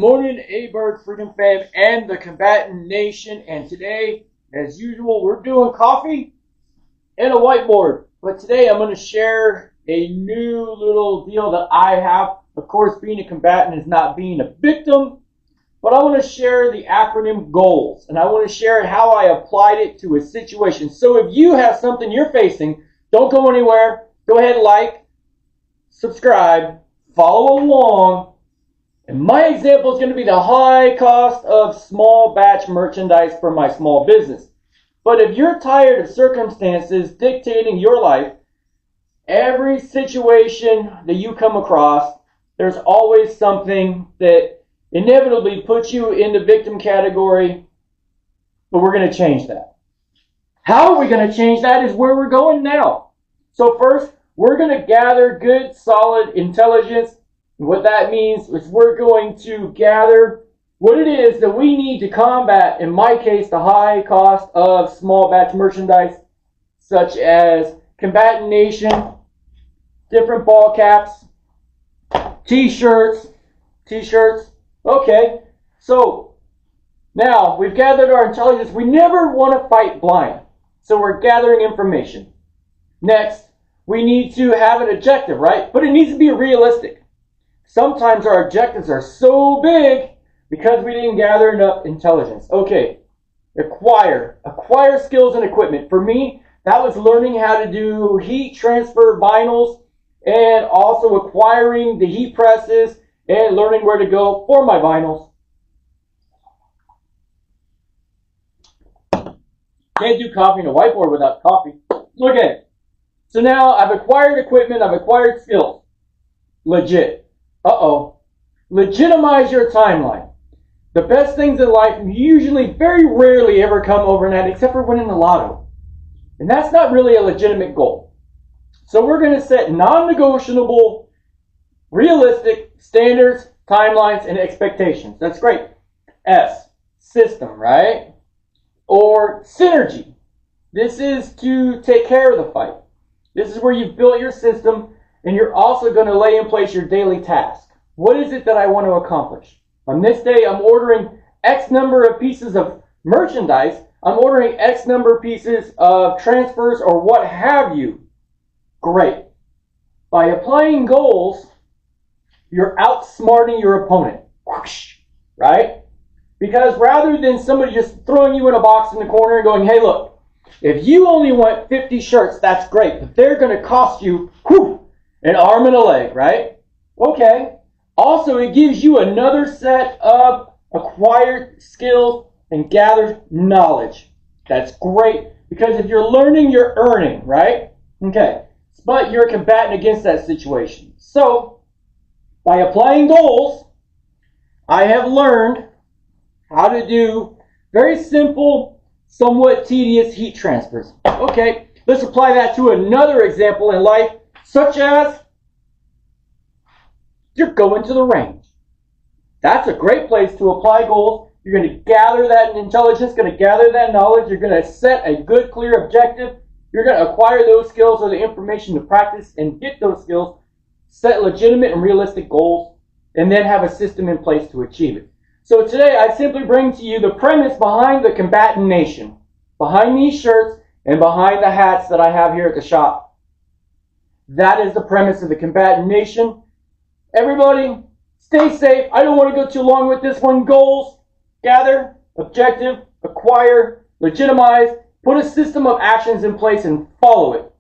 morning, A-Bird Freedom Fam and the Combatant Nation. And today, as usual, we're doing coffee and a whiteboard. But today I'm going to share a new little deal that I have. Of course, being a combatant is not being a victim. But I want to share the acronym GO.A.L.S. And I want to share how I applied it to a situation. So if you have something you're facing, don't go anywhere. Go ahead and like, subscribe, follow along. And my example is going to be the high cost of small batch merchandise for my small business. But if you're tired of circumstances dictating your life, every situation that you come across, there's always something that inevitably puts you in the victim category, but we're going to change that. How are we going to change that is where we're going now. So first, we're going to gather good, solid intelligence. What that means is we're going to gather what it is that we need to combat, in my case, the high cost of small batch merchandise, such as Combatant Nation, different ball caps, t-shirts. Okay, so now we've gathered our intelligence. We never want to fight blind, so we're gathering information. Next, we need to have an objective, right? But it needs to be realistic. Sometimes our objectives are so big because we didn't gather enough intelligence. Okay, acquire skills and equipment. For me, that was learning how to do heat transfer vinyls and also acquiring the heat presses and learning where to go for my vinyls. Can't do coffee in a whiteboard without coffee. Look at it. So now I've acquired equipment, I've acquired skills. Legit. Legitimize your timeline. The best things in life usually very rarely ever come overnight except for winning the lotto. And that's not really a legitimate goal. So we're going to set non-negotiable, realistic standards, timelines, and expectations. That's great. S, system, right? Or synergy. This is to take care of the fight. This is where you've built your system and you're also going to lay in place your daily task. What is it that I want to accomplish? On this day, I'm ordering X number of pieces of merchandise. I'm ordering X number of pieces of transfers or what have you. Great. By applying goals, you're outsmarting your opponent. Whoosh, right? Because rather than somebody just throwing you in a box in the corner and going, hey, look, if you only want 50 shirts, that's great. But they're going to cost you an arm and a leg, right? Okay. Also, it gives you another set of acquired skills and gathered knowledge. That's great, because if you're learning, you're earning, right? Okay. But you're combating against that situation. So, by applying goals, I have learned how to do very simple, somewhat tedious heat transfers. Okay, let's apply that to another example in life, such as you're going to the range. That's a great place to apply goals. You're going to gather that intelligence, going to gather that knowledge. You're going to set a good, clear objective. You're going to acquire those skills or the information to practice and get those skills, set legitimate and realistic goals, and then have a system in place to achieve it. So today I simply bring to you the premise behind the Combatant Nation, behind these shirts and behind the hats that I have here at the shop. That is the premise of the Combatant Nation. Everybody, stay safe. I don't want to go too long with this one. Goals, gather, objective, acquire, legitimize, put a system of actions in place and follow it.